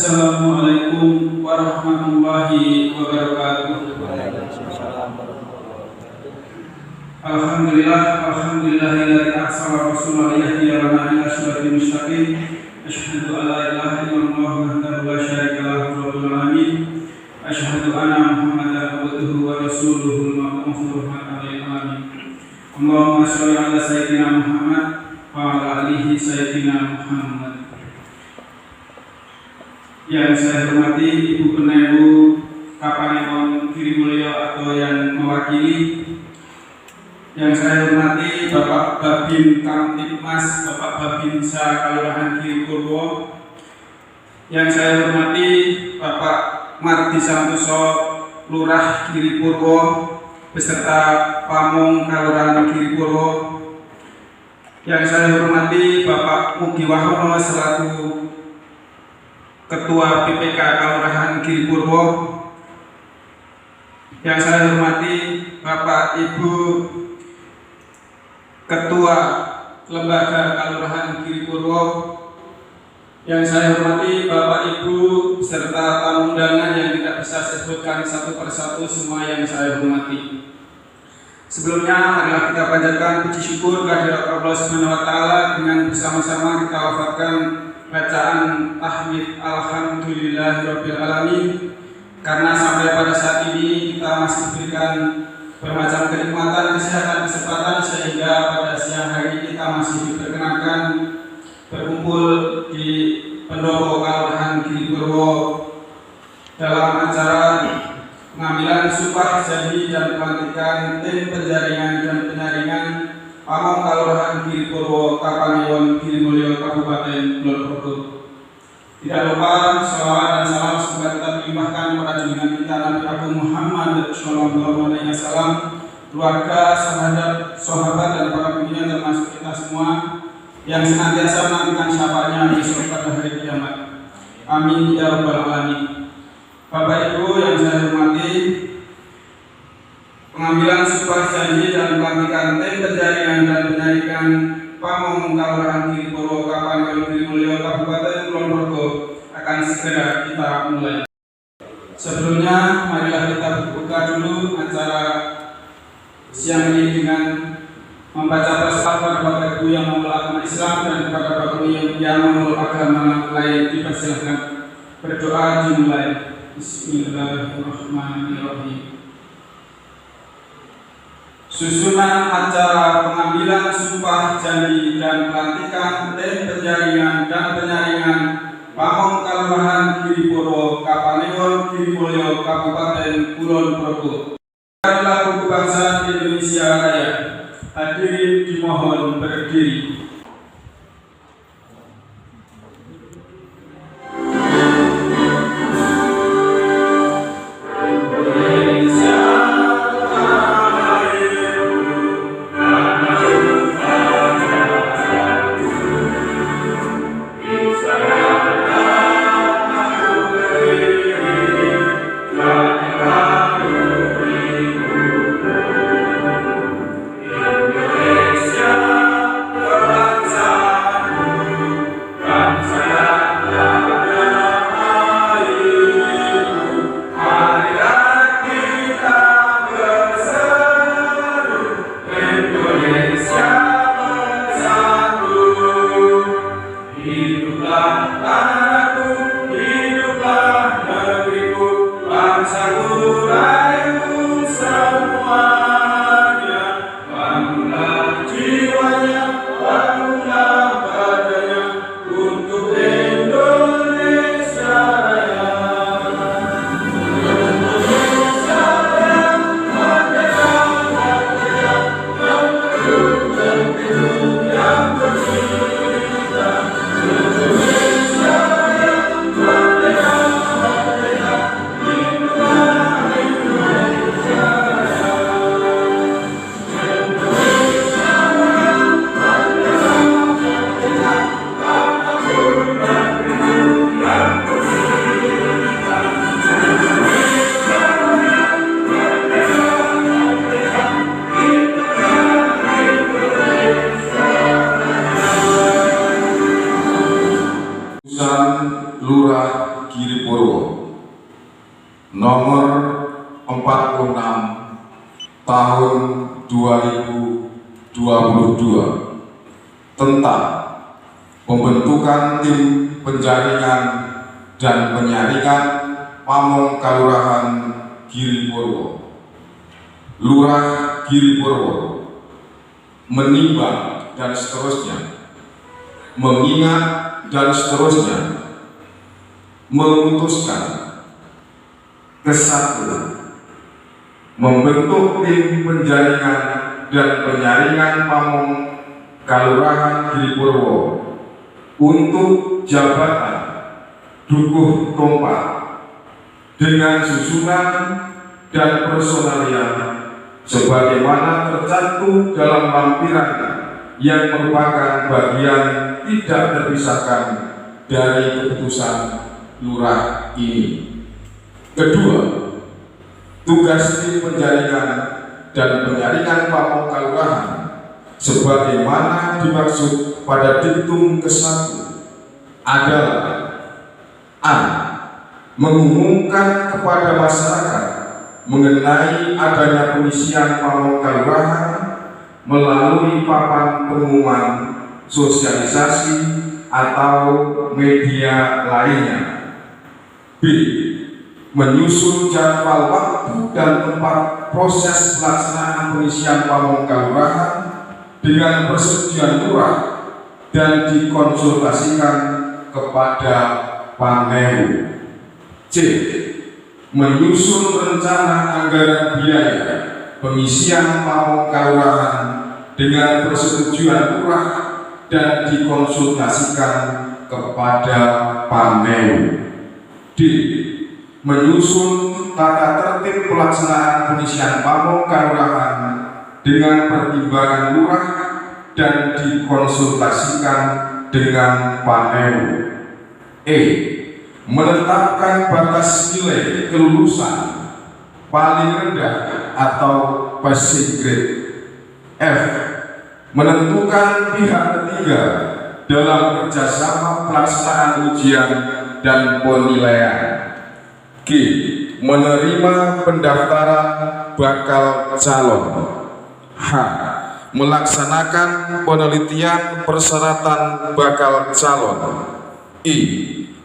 Assalamualaikum warahmatullahi wabarakatuh. Alhamdulillahilladzi arsala rasulahu yahdiya lana ila siratal mustaqim. Asyhadu an la ilaha illallah wahdahu la syarika lahu rabbul alamin. Asyhadu anna Muhammadan abduhu wa rasuluhu al-mab'uts rahmatan lil alamin. Allahumma shalli ala sayyidina Muhammad wa ala alihi sayyidina Muhammad. Yang saya hormati Ibu Penebu Kapanewon Giri Mulyo atau yang mewakili. Yang saya hormati Bapak Babin Kamtibmas, Bapak Babinsa Kelurahan Giri Purwo. Yang saya hormati Bapak Mardi Santoso Lurah Giri Purwo beserta Pamong Kelurahan Giri Purwo. Yang saya hormati Bapak Mugi Wahono selaku Ketua PPK Kelurahan Giri Purwo. Yang saya hormati Bapak Ibu Ketua Lembaga Kelurahan Giri Purwo. Yang saya hormati Bapak Ibu serta tamu undangan yang tidak bisa saya sebutkan satu persatu, semua yang saya hormati. Sebelumnya marilah kita panjatkan puji syukur kehadirat Allah Subhanahu wa taala dengan bersama-sama kita lafazkan bacaan tahmid alhamdulillahirabbil alamin, karena sampai pada saat ini kita masih diberikan bermacam kenikmatan, kesehatan, kesempatan sehingga pada siang hari kita masih diperkenankan berkumpul di pendopo Kelurahan Giri Purwo dalam acara pengambilan sumpah janji dan pelantikan tim penjaringan dan penyaringan Pamong Kelurahan Giri Purwo, Kapanewon Giri Mulyo, Kabupaten Kulon Progo. Tidak lupa sholawat dan salam semoga tetap dilimpahkan kepada junjungan kita Nabi Abu Muhammad Sallallahu Alaihi Wasallam, keluarga, sahabat dan para pimpinan termasuk kita semua yang senantiasa menantikan syafaatnya besok pada hari kiamat. Amin ya rabbal alamin. Bapak Ibu yang saya hormati, pengambilan sumpah janji dan pelantikan tim penjaringan dan penyaringan Pamong Kelurahan Giri Purwo, Kapanewon Giri Mulyo, Kabupaten Kulon Progo akan segera kita mulai. Sebelumnya, marilah kita buka dulu acara siang ini dengan membaca persalaman Bapak Ibu yang memeluk agama Islam dan kepada Bapak Ibu yang memeluk agama lain dipersilakan berdoa dimulai. Bismillahirrahmanirrahim. Susunan acara pengambilan sumpah janji dan pelantikan tim penjaringan dan penyaringan Pamong Kelurahan Giri Purwo, Kapanewon Giri Mulyo, Kabupaten Kulon Progo. Lagu kebangsaan Indonesia Raya. Hadirin dimohon berdiri. Amin. Giripurwo nomor 46 tahun 2022 tentang pembentukan tim penjaringan dan penyaringan Pamong Kalurahan Giripurwo. Lurah Giripurwo menimbang dan seterusnya, mengingat dan seterusnya, memutuskan kesatu, membentuk tim penjaringan dan penyaringan Pamong Kalurahan Giripurwo untuk jabatan Dukuh Kompak dengan susunan dan personalia sebagaimana tercantum dalam lampiran yang merupakan bagian tidak terpisahkan dari keputusan lurah ini. Kedua, tugas tim penjaringan dan penyaringan Pamong Kalurahan sebagaimana dimaksud pada diktum ke-1 adalah A. Mengumumkan kepada masyarakat mengenai adanya pengisian Pamong Kalurahan melalui papan pengumuman, sosialisasi, atau media lainnya. B. Menyusun jadwal waktu dan tempat proses pelaksanaan pengisian Pamong Kalurahan dengan persetujuan lurah dan dikonsultasikan kepada Paneu. C. Menyusun rencana anggaran biaya pengisian Pamong Kalurahan dengan persetujuan lurah dan dikonsultasikan kepada Paneu. D. Menyusun tata tertib pelaksanaan pengisian Pamong Kalurahan dengan pertimbangan lurah dan dikonsultasikan dengan Paneu. E. Menetapkan batas nilai kelulusan paling rendah atau passing grade. F. Menentukan pihak ketiga dalam kerjasama pelaksanaan ujian dan penilaian. G. Menerima pendaftaran bakal calon. H. Melaksanakan penelitian persyaratan bakal calon. I.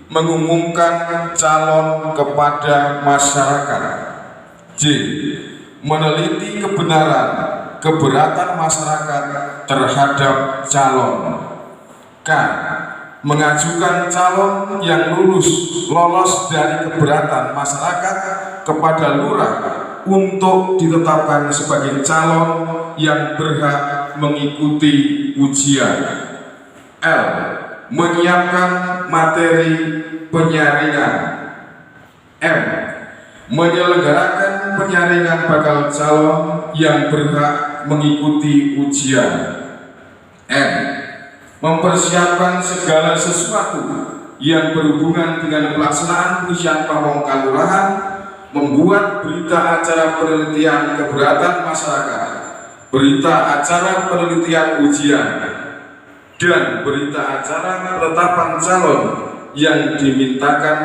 Mengumumkan calon kepada masyarakat. J. Meneliti keberatan masyarakat terhadap calon. K. Mengajukan calon yang lolos dari keberatan masyarakat kepada lurah untuk ditetapkan sebagai calon yang berhak mengikuti ujian. L. Menyiapkan materi penyaringan. M. Menyelenggarakan penyaringan bakal calon yang berhak mengikuti ujian. N. Mempersiapkan segala sesuatu yang berhubungan dengan pelaksanaan pengisian Pamong Kalurahan, membuat berita acara penelitian keberatan masyarakat, berita acara penelitian ujian, dan berita acara penetapan calon yang dimintakan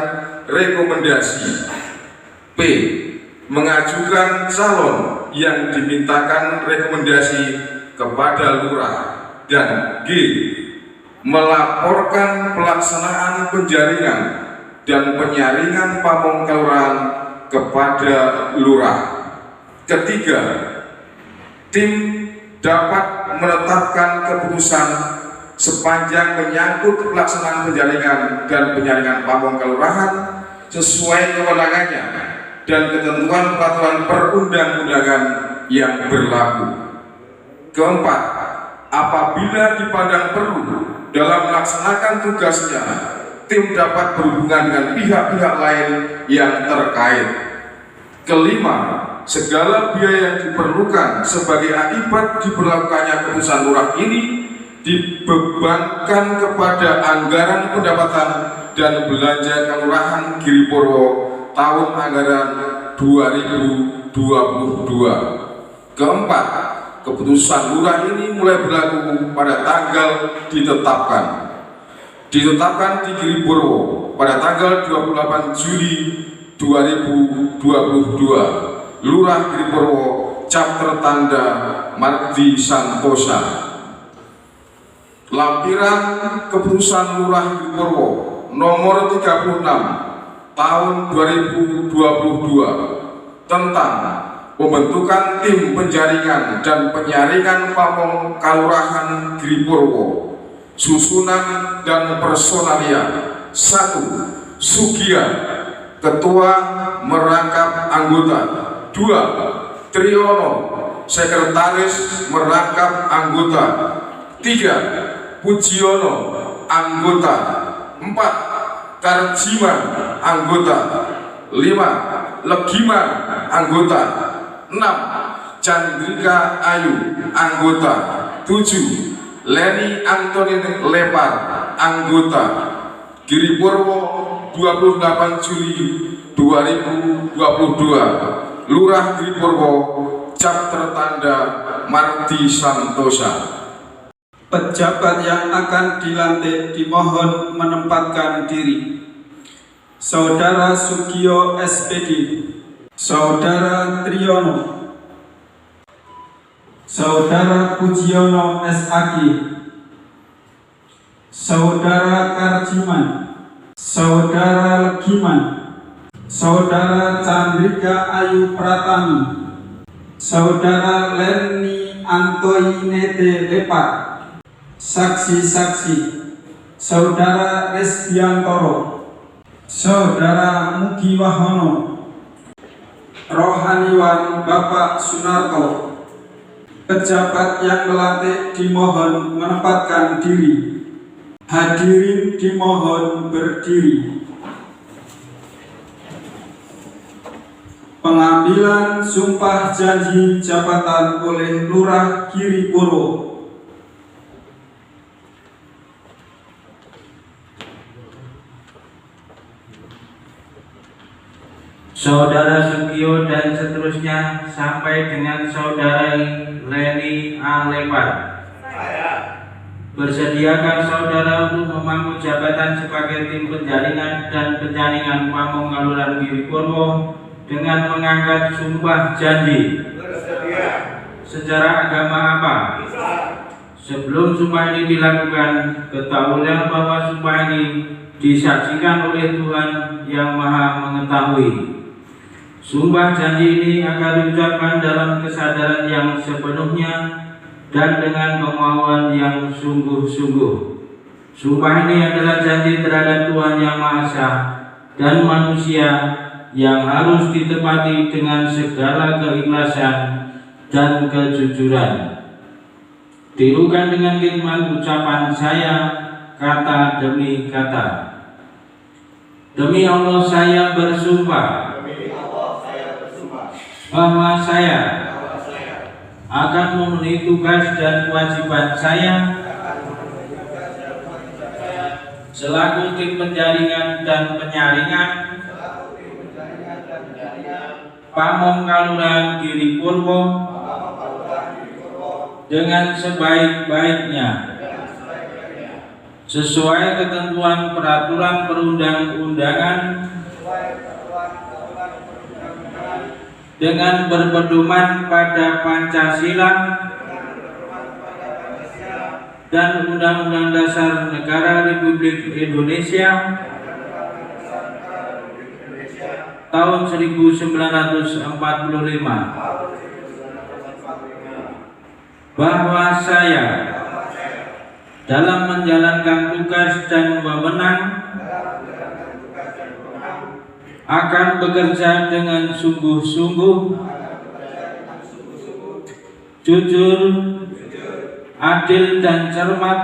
rekomendasi. P. Mengajukan calon yang dimintakan rekomendasi kepada lurah. Dan G. Melaporkan pelaksanaan penjaringan dan penyaringan Pamong Kalurahan kepada lurah. Ketiga, tim dapat menetapkan keputusan sepanjang menyangkut pelaksanaan penjaringan dan penyaringan Pamong Kalurahan sesuai kewenangannya dan ketentuan peraturan perundang-undangan yang berlaku. Keempat, apabila dipandang perlu dalam melaksanakan tugasnya, tim dapat berhubungan dengan pihak-pihak lain yang terkait. Kelima, segala biaya yang diperlukan sebagai akibat diberlakukannya keputusan lurah ini dibebankan kepada anggaran pendapatan dan belanja Kelurahan Giripurwo tahun anggaran 2022. Keempat, keputusan lurah ini mulai berlaku pada tanggal ditetapkan di Giripurwo pada tanggal 28 Juli 2022, Lurah Giripurwo, cap tertanda Mardi Santosa. Lampiran Keputusan Lurah Giripurwo nomor 36 tahun 2022 tentang pembentukan tim penjaringan dan penyaringan Pamong Kalurahan Giripurwo. Susunan dan personalia: 1. Sugia, Ketua merangkap anggota. 2. Triyono, Sekretaris merangkap anggota. 3. Pujiono, anggota. 4. Karjiman, anggota. 5. Legiman, anggota. 6. Chandrika Ayu, anggota. 7. Leni Antonin Lepar, anggota. Giripurwo, 28 Juli 2022, Lurah Giripurwo, cap tertanda Mardi Santosa. Pejabat yang akan dilantik dimohon menempatkan diri. Saudara Sugio SPD, Saudara Triyono, Saudara Pujiono SAG, Saudara Karjiman, Saudara Legiman, Saudara Chandrika Ayu Pratami, Saudara Leni Antoinete Lepar, saksi-saksi, Saudara Resbiantoro, Saudara Mugi Wahono, Rohaniwan Bapak Sunarto. Pejabat yang melantik dimohon menempatkan diri. Hadirin dimohon berdiri. Pengambilan sumpah janji jabatan oleh Lurah Giripurwo. Saudara Sugio dan seterusnya sampai dengan Saudara Leni A. Lepar. Bersediakan saudara untuk memangku jabatan sebagai tim penjaringan dan penjaringan Pamong Kalurahan Giripurwo dengan mengangkat sumpah janji. Secara agama apa? Sebelum sumpah ini dilakukan, ketahuilah bahwa sumpah ini disaksikan oleh Tuhan yang Maha Mengetahui. Sumpah janji ini akan diucapkan dalam kesadaran yang sepenuhnya dan dengan kemauan yang sungguh-sungguh. Sumpah ini adalah janji terhadap Tuhan Yang Maha Esa dan manusia yang harus ditepati dengan segala keikhlasan dan kejujuran. Tirukan dengan khidmat ucapan saya, kata demi kata. Demi Allah saya bersumpah bahwa saya akan memenuhi tugas dan kewajiban saya selaku tim penjaringan dan penyaringan Pamong Kalurahan Giripurwo dengan sebaik-baiknya sesuai ketentuan peraturan perundang-undangan dengan berpedoman pada Pancasila dan Undang-Undang Dasar Negara Republik Indonesia tahun 1945, bahwa saya dalam menjalankan tugas dan wewenang akan bekerja dengan sungguh-sungguh, jujur, adil dan cermat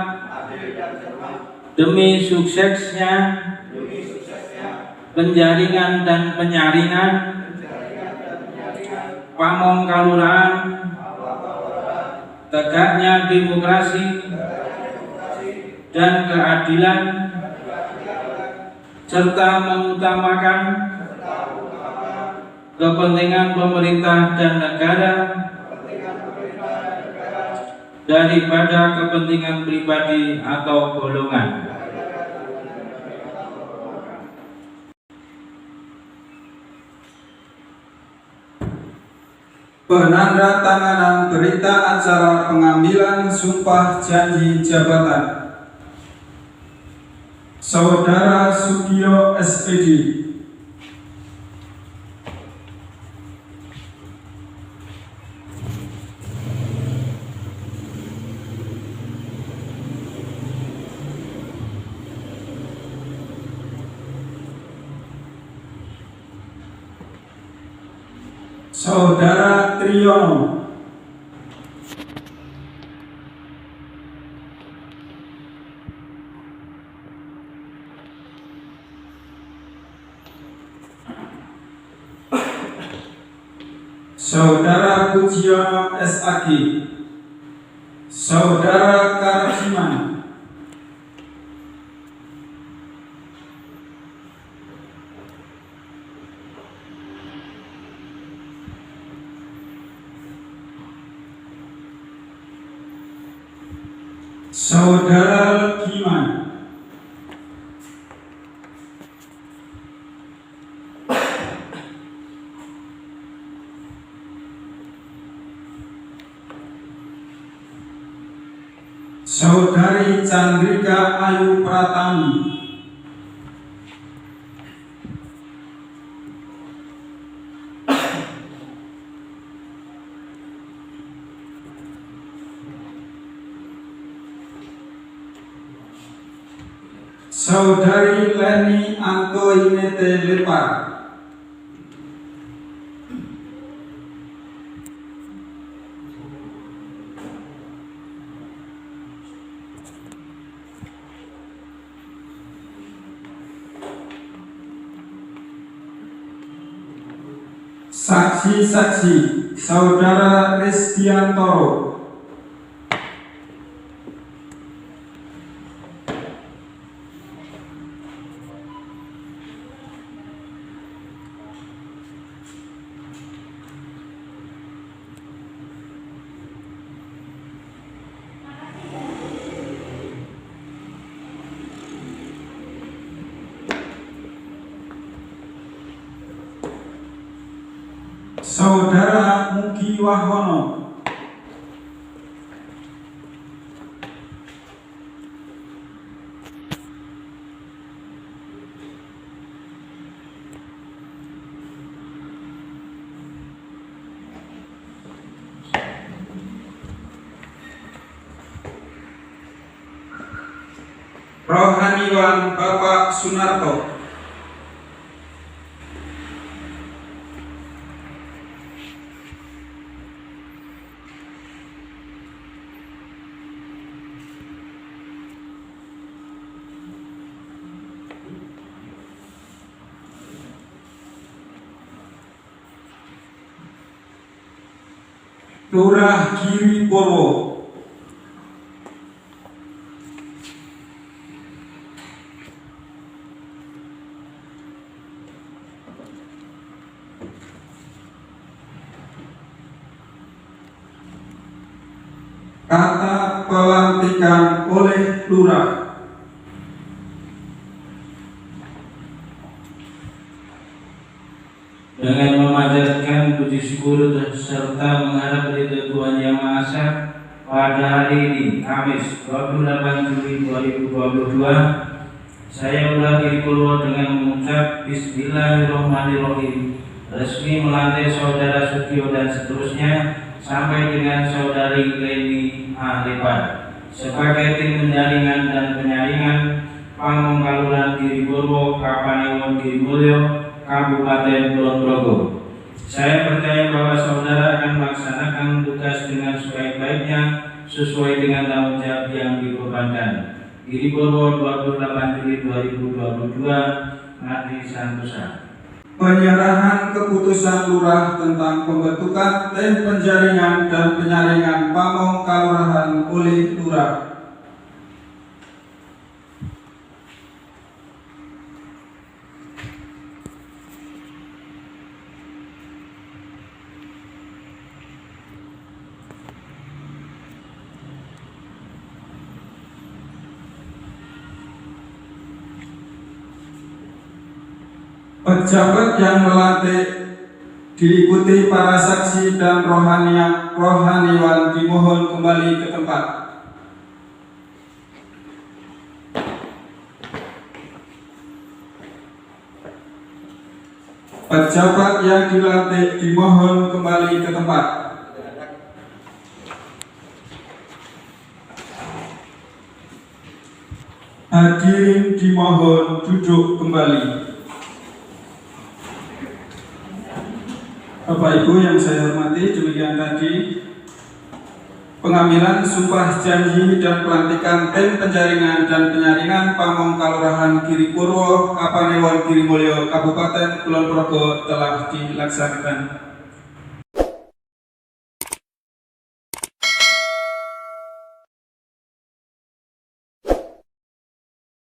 demi suksesnya penjaringan dan penyaringan Pamong Kalurahan, tegaknya demokrasi dan keadilan, serta mengutamakan kepentingan pemerintah dan negara daripada kepentingan pribadi atau golongan. Penandatanganan berita acara pengambilan sumpah janji jabatan Saudara Sugio SPD. Saudara Triyono. Saudara Pujiono SAG. Saudara Karajiman. Saudara Giman. Saudari Chandrika Ayu Pratami. Saudari Leni Antoinette Lepar. Saksi-saksi Saudara Restiantoro. Saudara Mugi Wahono. Rohaniwan Bapak Sunarto. Lurah Giri Purwo. Kata pelantikan oleh Lurah. Dengan memanjatkan puji syukur serta mengharap ridha Tuhan Yang Maha Esa, pada hari ini, Kamis 28 Juli 2022, saya Ulagi Purwo dengan mengucap Bismillahirrahmanirrahim resmi melantik Saudara Sugio dan seterusnya sampai dengan Saudari Leni A. Lepar sebagai tim penjaringan dan penyaringan Pangongkaluran Giri Purwo, Kapanewon Giri Mulyo, Kabupaten Kulon Progo. Saya percaya bahwa saudara akan melaksanakan tugas dengan sebaik-baiknya sesuai dengan tanggung jawab yang dibebankan. Giri Purwo 28 Juli 2022, Ngati Santosa. Penyerahan keputusan Lurah tentang pembentukan tim penjaringan dan penyaringan Pamong Kalurahan oleh Lurah. Pejabat yang melantik diikuti para saksi dan rohaniwan dimohon kembali ke tempat. Pejabat yang dilantik dimohon kembali ke tempat. Hadirin dimohon duduk kembali. Bapak Ibu yang saya hormati, demikian tadi pengambilan sumpah janji dan pelantikan tim penjaringan dan penyaringan Pamong Kalurahan Giripurwo, Kapanewon Girimulyo, Kabupaten Kulon Progo telah dilaksanakan.